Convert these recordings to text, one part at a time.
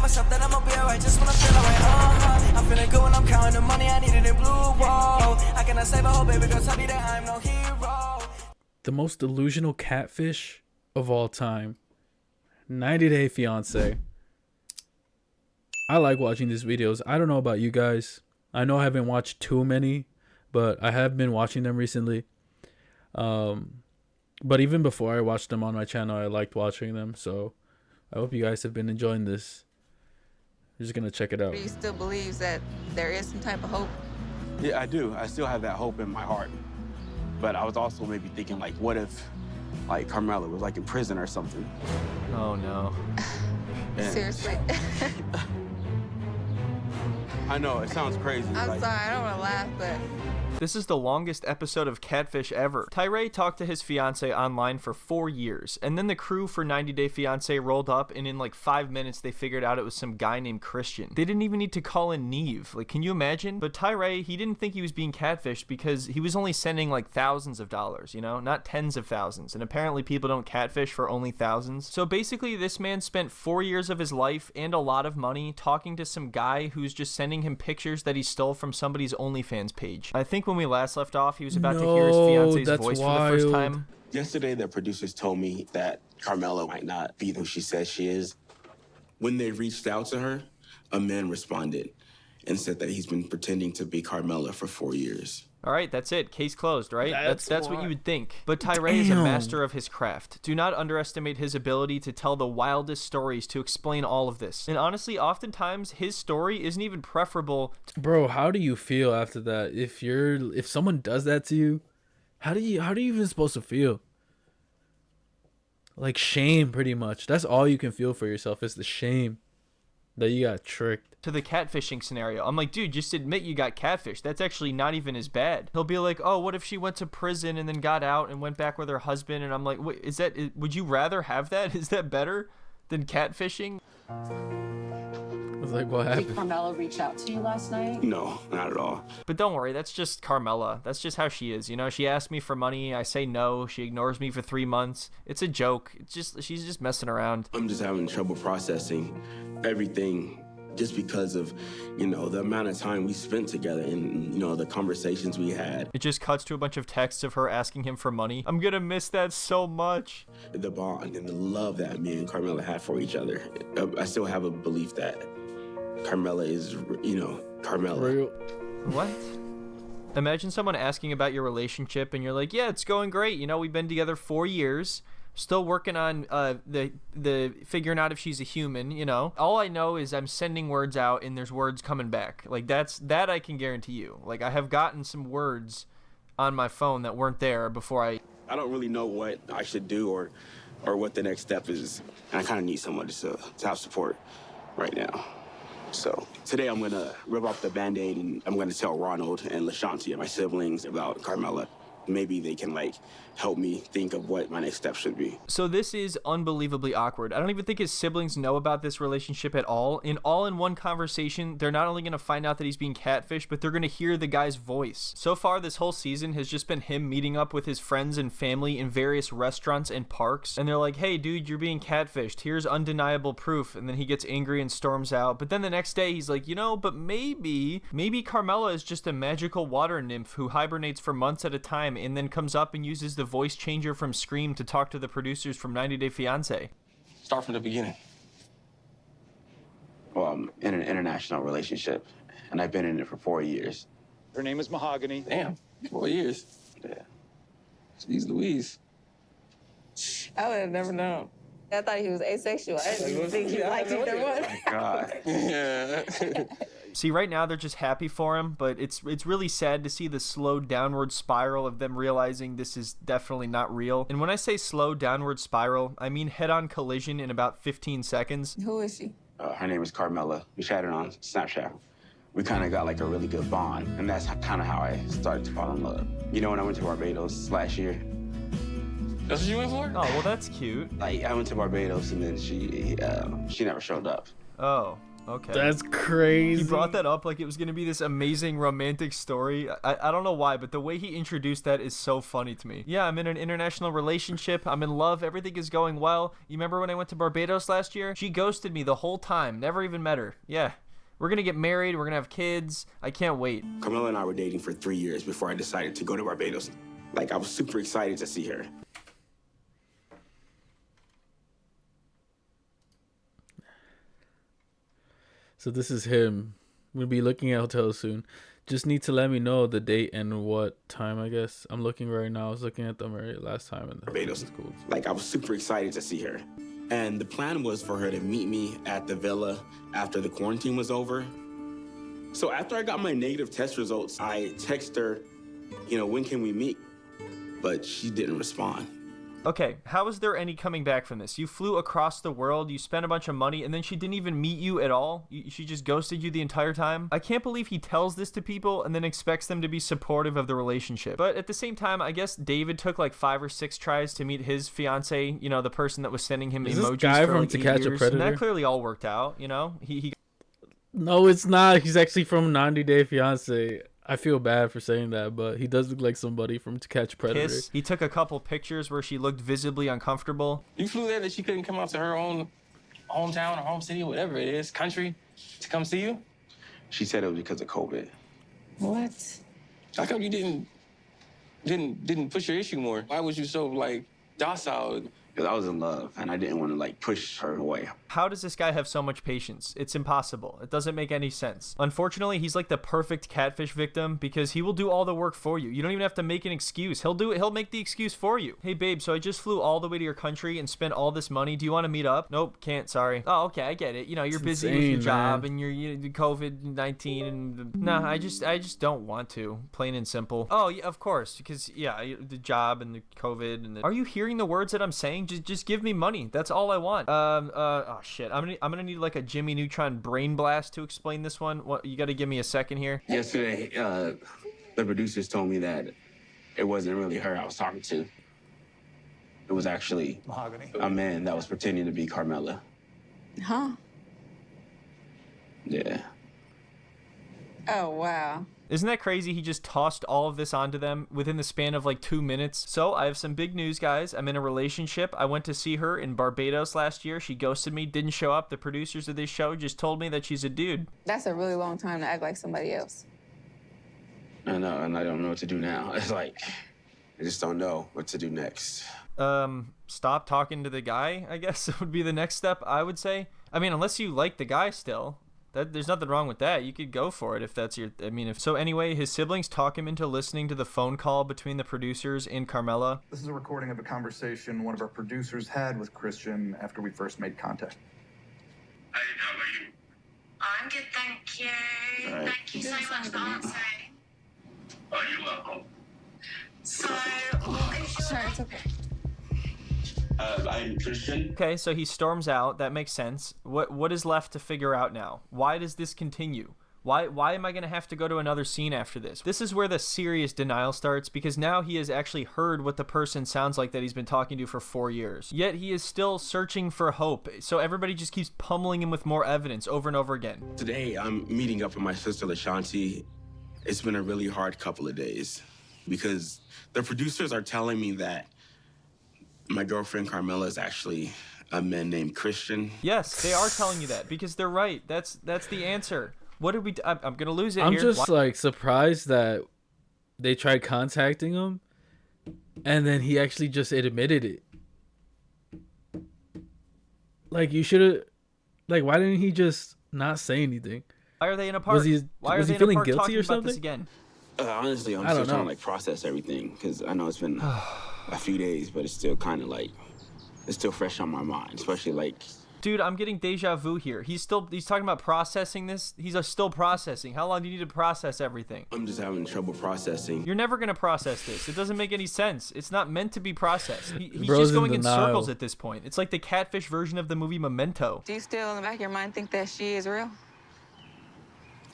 myself that I'ma be alright just when I feel alright. I'm feeling good when I'm counting the money I needed in blue. Whoa, I cannot save a whole baby girl, tell me that I'm no hero. The most delusional catfish of all time. 90 Day Fiancé. I like watching these videos. I don't know about you guys. I know I haven't watched too many, but I have been watching them recently. But even before I watched them on my channel, I liked watching them. So I hope you guys have been enjoying this. I'm just gonna check it out. Do you still believe that there is some type of hope? Yeah, I do. I still have that hope in my heart. But I was also maybe thinking, like, what if, like, Carmela was, like, in prison or something? Oh, no. Seriously. I know, it sounds crazy. I'm sorry, I don't want to laugh, but... This is the longest episode of Catfish ever. Tyree talked to his fiance online for 4 years, and then the crew for 90 Day Fiancé rolled up, and in like 5 minutes they figured out it was some guy named Christian. They didn't even need to call in Neve. Like, can you imagine? But Tyree, he didn't think he was being catfished because he was only sending like thousands of dollars, you know, not tens of thousands. And apparently people don't catfish for only thousands. So basically this man spent 4 years of his life and a lot of money talking to some guy who's just sending him pictures that he stole from somebody's OnlyFans page. I think when we last left off, he was about to hear his fiance's voice for the first time. Yesterday, the producers told me that Carmela might not be who she says she is. When they reached out to her, a man responded and said that he's been pretending to be Carmela for 4 years. All right, that's it. Case closed, right? That's what you would think. But Tyree Damn. is a master of his craft. Do not underestimate his ability to tell the wildest stories to explain all of this. And honestly, oftentimes his story isn't even preferable. Bro, how do you feel after that? If someone does that to you, how do you even supposed to feel? Like shame, pretty much. That's all you can feel for yourself is the shame that you got tricked. To the catfishing scenario. I'm like, dude, just admit you got catfished. That's actually not even as bad. He'll be like, oh, what if she went to prison and then got out and went back with her husband? And I'm like, wait, would you rather have that? Is that better than catfishing? I was like, what happened? Did Carmela reach out to you last night? No, not at all. But don't worry, that's just Carmela. That's just how she is. You know, she asked me for money. I say no. She ignores me for 3 months. It's a joke. She's just messing around. I'm just having trouble processing everything just because of, you know, the amount of time we spent together and, you know, the conversations we had. It just cuts to a bunch of texts of her asking him for money. I'm gonna miss that so much. The bond and the love that me and Carmela had for each other. I still have a belief that Carmela is, you know, Carmela. Real. What? Imagine someone asking about your relationship and you're like, yeah, it's going great. You know, we've been together 4 years. Still working on the figuring out if she's a human, you know. All I know is I'm sending words out and there's words coming back. Like that I can guarantee you. Like I have gotten some words on my phone that weren't there before I don't really know what I should do or what the next step is. And I kind of need someone to have support right now. So today I'm gonna rip off the Band-Aid and I'm gonna tell Ronald and LaShanti and my siblings about Carmela. Maybe they can, like, help me think of what my next step should be. So this is unbelievably awkward. I don't even think his siblings know about this relationship at all. In one conversation, they're not only going to find out that he's being catfished, but they're going to hear the guy's voice. So far, this whole season has just been him meeting up with his friends and family in various restaurants and parks. And they're like, hey, dude, you're being catfished. Here's undeniable proof. And then he gets angry and storms out. But then the next day, he's like, you know, but maybe Carmela is just a magical water nymph who hibernates for months at a time and then comes up and uses the voice changer from Scream to talk to the producers from 90 Day Fiancé. Start from the beginning. Well, I'm in an international relationship, and I've been in it for 4 years. Her name is Mahogany. Damn, 4 years. Yeah. She's Louise. I would have never known. I thought he was asexual. I didn't even think he liked either one. God. Yeah. See, right now they're just happy for him, but it's really sad to see the slow downward spiral of them realizing this is definitely not real. And when I say slow downward spiral, I mean head-on collision in about 15 seconds. Who is she? Her name is Carmela. We chatted on Snapchat. We kind of got like a really good bond, and that's kind of how I started to fall in love. You know, when I went to Barbados last year. That's what you went for? Oh, well, that's cute. Like, I went to Barbados, and then she never showed up. Oh. Okay. That's crazy. He brought that up like it was going to be this amazing romantic story. I don't know why, but the way he introduced that is so funny to me. Yeah, I'm in an international relationship. I'm in love. Everything is going well. You remember when I went to Barbados last year? She ghosted me the whole time. Never even met her. Yeah. We're going to get married. We're going to have kids. I can't wait. Carmela and I were dating for 3 years before I decided to go to Barbados. Like, I was super excited to see her. So this is him. We'll be looking at hotels soon. Just need to let me know the date and what time, I guess. I'm looking right now. I was looking at them last time. In Barbados. School. Like, I was super excited to see her. And the plan was for her to meet me at the villa after the quarantine was over. So after I got my negative test results, I texted her, when can we meet? But she didn't respond. Okay, how is there any coming back from this? You flew across the world, you spent a bunch of money, and then she didn't even meet you at all? She just ghosted you the entire time? I can't believe he tells this to people and then expects them to be supportive of the relationship. But at the same time, I guess David took like 5 or 6 tries to meet his fiance, the person that was sending him emojis this guy for from like To 8 Catch a years, Predator? and that clearly all worked out, He No, it's not. He's actually from 90 Day Fiance. I feel bad for saying that, but he does look like somebody from To Catch a Predator. Kiss. He took a couple pictures where she looked visibly uncomfortable. You flew there that she couldn't come out to her own hometown or home city, whatever it is, country, to come see you? She said it was because of COVID. What? How come you didn't push your issue more? Why was you so docile? Because I was in love, and I didn't want to, push her away. How does this guy have so much patience? It's impossible. It doesn't make any sense. Unfortunately, he's like the perfect catfish victim because he will do all the work for you. You don't even have to make an excuse. He'll do it. He'll make the excuse for you. Hey, babe, so I just flew all the way to your country and spent all this money. Do you want to meet up? Nope, can't. Sorry. Oh, okay, I get it. You're It's busy with insane, your job man. and your COVID-19 and nah, I just don't want to. Plain and simple. Oh, yeah, of course, because the job and the COVID and Are you hearing the words that I'm saying? Just give me money. That's all I want. Oh shit. I'm gonna need like a Jimmy Neutron brain blast to explain this one. What, you got to give me a second here. Yesterday, the producers told me that it wasn't really her I was talking to. It was actually Mahogany. a man that was pretending to be Carmela. Huh? Yeah. Oh, wow. Isn't that crazy? He just tossed all of this onto them within the span of like 2 minutes. So I have some big news, guys. I'm in a relationship. I went to see her in Barbados last year. She ghosted me, didn't show up. The producers of this show just told me that she's a dude. That's a really long time to act like somebody else. I know, and I don't know what to do now. It's like, I just don't know what to do next. Stop talking to the guy, I guess would be the next step, I would say. I mean, unless you like the guy still. There's nothing wrong with that. You could go for it if that's your... So anyway, his siblings talk him into listening to the phone call between the producers and Carmela. This is a recording of a conversation one of our producers had with Christian after we first made contact. How are you? I'm good, thank you. All right. Thank you so much for answering. Oh, you're welcome. So, what is your... Sure, it's okay. I'm Christian. Okay, so he storms out. That makes sense. What is left to figure out now? Why does this continue? Why am I going to have to go to another scene after this? This is where the serious denial starts because now he has actually heard what the person sounds like that he's been talking to for 4 years. Yet he is still searching for hope. So everybody just keeps pummeling him with more evidence over and over again. Today, I'm meeting up with my sister, LaShanti. It's been a really hard couple of days because the producers are telling me that my girlfriend Carmela is actually a man named Christian. Yes, they are telling you that because they're right. That's the answer. What did we do? I'm going to lose it I'm here. just surprised that they tried contacting him and then he actually just admitted it. You should have... why didn't he just not say anything? Why are they in a park? Why are was they he in a feeling park guilty talking or about something? this again? Honestly, I'm I still don't trying know. to process everything because I know it's been a few days, but it's still kind of it's still fresh on my mind, especially Dude, I'm getting deja vu here. He's talking about processing this. He's still processing. How long do you need to process everything? I'm just having trouble processing. You're never going to process this. It doesn't make any sense. It's not meant to be processed. He's Bro's just in going in denial. circles at this point. It's like the Catfish version of the movie Memento. Do you still in the back of your mind think that she is real?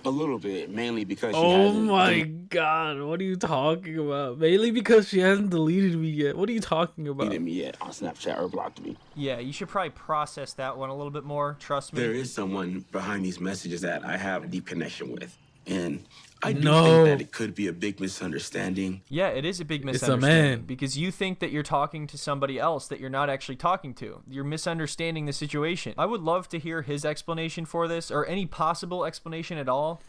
A little bit, mainly because she Oh hasn't my god, what are you talking about? Mainly because she hasn't deleted me yet. What are you talking about? deleted me yet on Snapchat or blocked me. Yeah, you should probably process that one a little bit more. Trust me. There is someone behind these messages that I have a deep connection with. And I do No. think that it could be a big misunderstanding. Yeah, it is a big It's a misunderstanding man. because you think that you're talking to somebody else that you're not actually talking to. You're misunderstanding the situation. I would love to hear his explanation for this, or any possible explanation at all.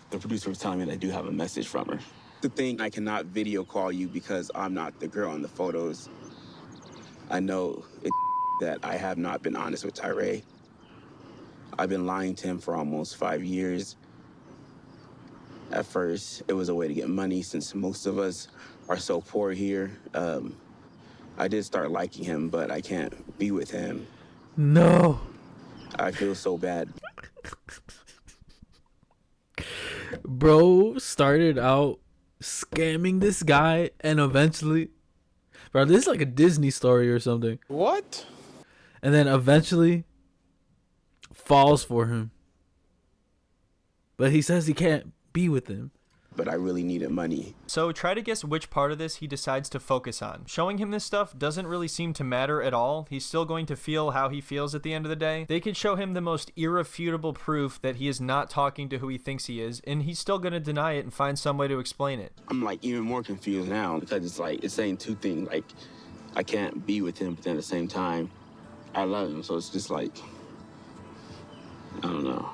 The producer was telling me that I do have a message from her. The thing, I cannot video call you because I'm not the girl in the photos. I know that I have not been honest with Tyree. I've been lying to him for almost 5 years. At first, it was a way to get money since most of us are so poor here. I did start liking him, but I can't be with him. No. I feel so bad. Bro started out scamming this guy and eventually, bro, this is like a Disney story or something. What? And then eventually falls for him. But he says he can't be with him. But I really needed money. So try to guess which part of this he decides to focus on. Showing him this stuff doesn't really seem to matter at all. He's still going to feel how he feels at the end of the day. They could show him the most irrefutable proof that he is not talking to who he thinks he is, and he's still going to deny it and find some way to explain it. I'm like even more confused now because it's like it's saying two things. Like I can't be with him, but then at the same time, I love him. So it's just like I don't know.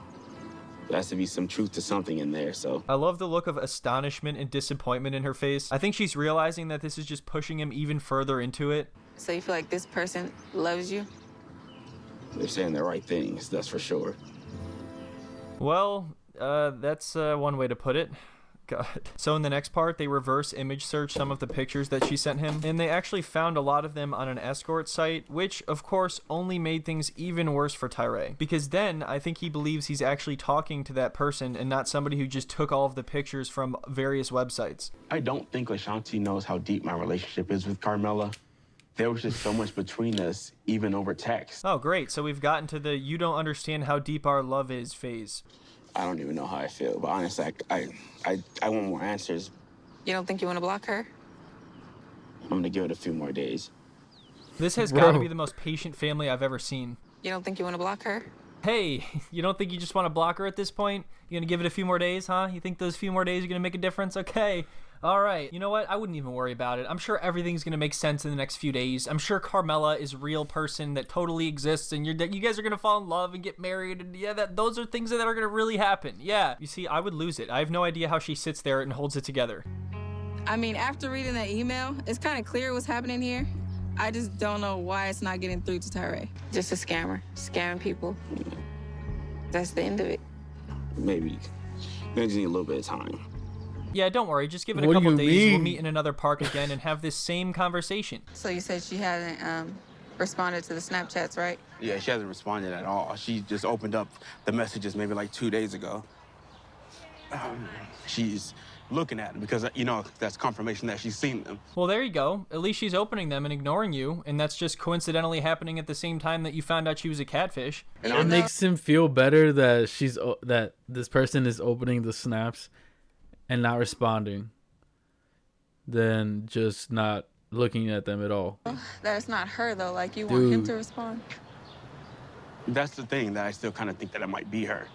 There has to be some truth to something in there. So I love the look of astonishment and disappointment in her face. I think she's realizing that this is just pushing him even further into it. So you feel like this person loves you? they're saying the right things. That's for sure. Well, that's one way to put it. God. So in the next part, they reverse image search some of the pictures that she sent him, and they actually found a lot of them on an escort site, which of course only made things even worse for Tyree, because then I think he believes he's actually talking to that person and not somebody who just took all of the pictures from various websites. I don't think Ashanti knows how deep my relationship is with Carmela. There was just so much between us, even over text. Oh, great. So we've gotten to the "you don't understand how deep our love is" phase. I don't even know how I feel, but honestly, I want more answers. You don't think you want to block her? I'm gonna give it a few more days. This has got to be the most patient family I've ever seen. You don't think you want to block her? Hey, you don't think you just want to block her at this point? You gonna give it a few more days, huh? You think those few more days are gonna make a difference? Okay. All right. You know what? I wouldn't even worry about it. I'm sure everything's going to make sense in the next few days. I'm sure Carmela is a real person that totally exists, and you guys are going to fall in love and get married, and yeah, those are things that are going to really happen. Yeah. You see, I would lose it. I have no idea how she sits there and holds it together. I mean, after reading that email, it's kind of clear what's happening here. I just don't know why it's not getting through to Tyree. Just a scammer. Scamming people. That's the end of it. Maybe just need a little bit of time. Yeah, don't worry. Just give it a couple days. We'll meet in another park again and have this same conversation. So you said she hasn't responded to the Snapchats, right? Yeah, she hasn't responded at all. She just opened up the messages maybe like 2 days ago. She's looking at them because, you know, that's confirmation that she's seen them. Well, there you go. At least she's opening them and ignoring you, and that's just coincidentally happening at the same time that you found out she was a catfish. And it makes him feel better that that this person is opening the snaps and not responding than just not looking at them at all. That's not her, though. Like, you want him to respond? That's the thing, that I still kind of think that it might be her.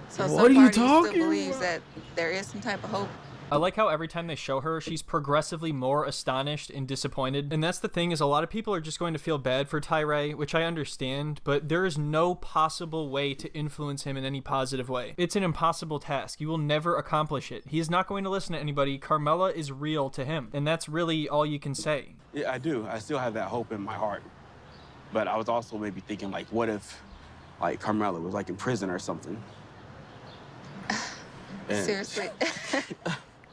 So what are you talking still believes that there is some type of hope. I like how every time they show her, she's progressively more astonished and disappointed. And that's the thing, is a lot of people are just going to feel bad for Tyree, which I understand, but there is no possible way to influence him in any positive way. It's an impossible task. You will never accomplish it. He is not going to listen to anybody. Carmela is real to him, and that's really all you can say. Yeah, I do. I still have that hope in my heart. But I was also maybe thinking, like, what if, like, Carmela was, like, in prison or something? Seriously.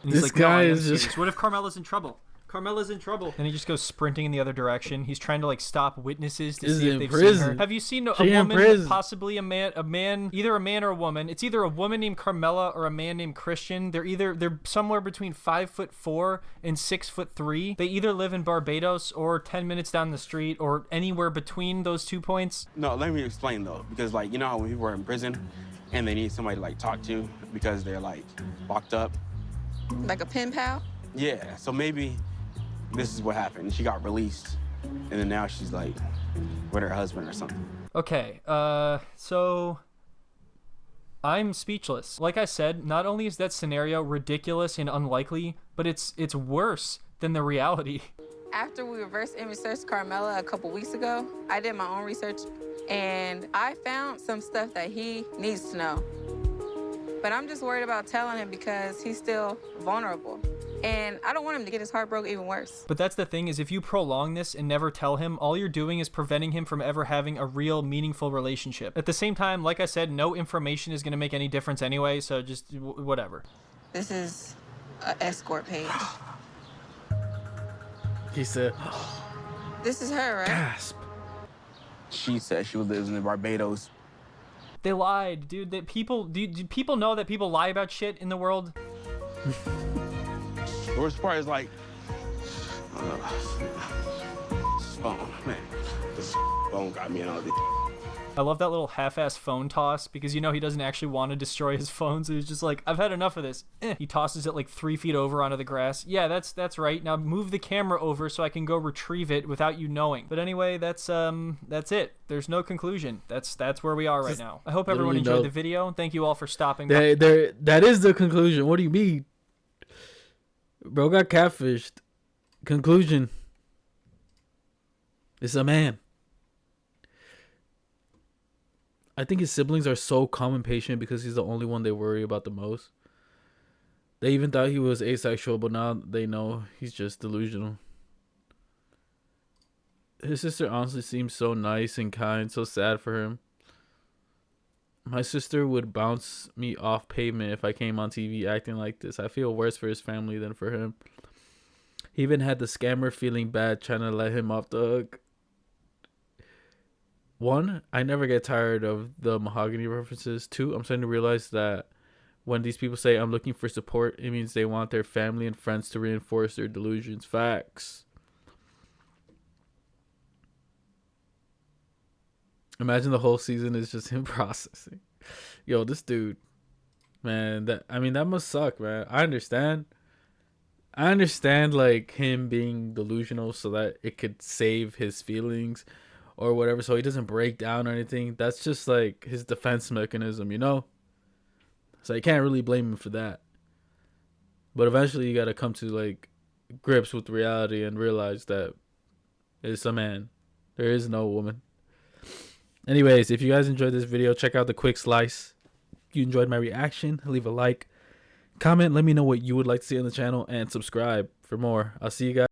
And he's This like, no, guy I am is just- serious. What if Carmela's in trouble? Carmela's in trouble. And he just goes sprinting in the other direction. He's trying to, like, stop witnesses to Is see if in they've prison. seen her. Have you seen a She in woman, prison. possibly a man, either a man or a woman? It's either a woman named Carmela or a man named Christian. They're somewhere between 5'4" and 6'3". They either live in Barbados or 10 minutes down the street or anywhere between those 2 points. No, let me explain, though. Because, like, you know how when people are in prison, and they need somebody to like talk to because they're like locked up. Like a pen pal? Yeah, so maybe this is what happened. She got released, and then now she's like with her husband or something. Okay, so I'm speechless. Like I said, not only is that scenario ridiculous and unlikely, but it's worse than the reality. After we reverse image searched Carmela a couple weeks ago, I did my own research and I found some stuff that he needs to know. But I'm just worried about telling him because he's still vulnerable. And I don't want him to get his heart broke even worse. But that's the thing, is if you prolong this and never tell him, all you're doing is preventing him from ever having a real meaningful relationship. At the same time, like I said, no information is going to make any difference anyway, so just whatever. This is an escort page. He said, This is her, right? gasp. She said she lives in Barbados. They lied, dude. That people, do people know that people lie about shit in the world? The worst part is like, this phone, man. This phone got me out of it. I love that little half-ass phone toss because you know he doesn't actually want to destroy his phone, so he's just like, I've had enough of this. He tosses it like 3 feet over onto the grass. Yeah, that's right. Now move the camera over so I can go retrieve it without you knowing. But anyway, that's it. There's no conclusion. That's where we are right now. I hope everyone enjoyed the video. Thank you all for stopping by. That is the conclusion. What do you mean? Bro got catfished. Conclusion. It's a man. I think his siblings are so calm and patient because he's the only one they worry about the most. They even thought he was asexual, but now they know he's just delusional. His sister honestly seems so nice and kind, so sad for him. My sister would bounce me off pavement if I came on TV acting like this. I feel worse for his family than for him. He even had the scammer feeling bad trying to let him off the hook. 1, I never get tired of the mahogany references. 2, I'm starting to realize that when these people say I'm looking for support, it means they want their family and friends to reinforce their delusions. Facts. Imagine the whole season is just him processing. Yo, this dude, man, that must suck, man. I understand like him being delusional so that it could save his feelings or whatever, so he doesn't break down or anything. That's just like his defense mechanism, you know? So you can't really blame him for that. But eventually you gotta come to like grips with reality and realize that it's a man. There is no woman. Anyways, if you guys enjoyed this video, check out the quick slice. If you enjoyed my reaction, leave a like, comment, let me know what you would like to see on the channel, and subscribe for more. I'll see you guys.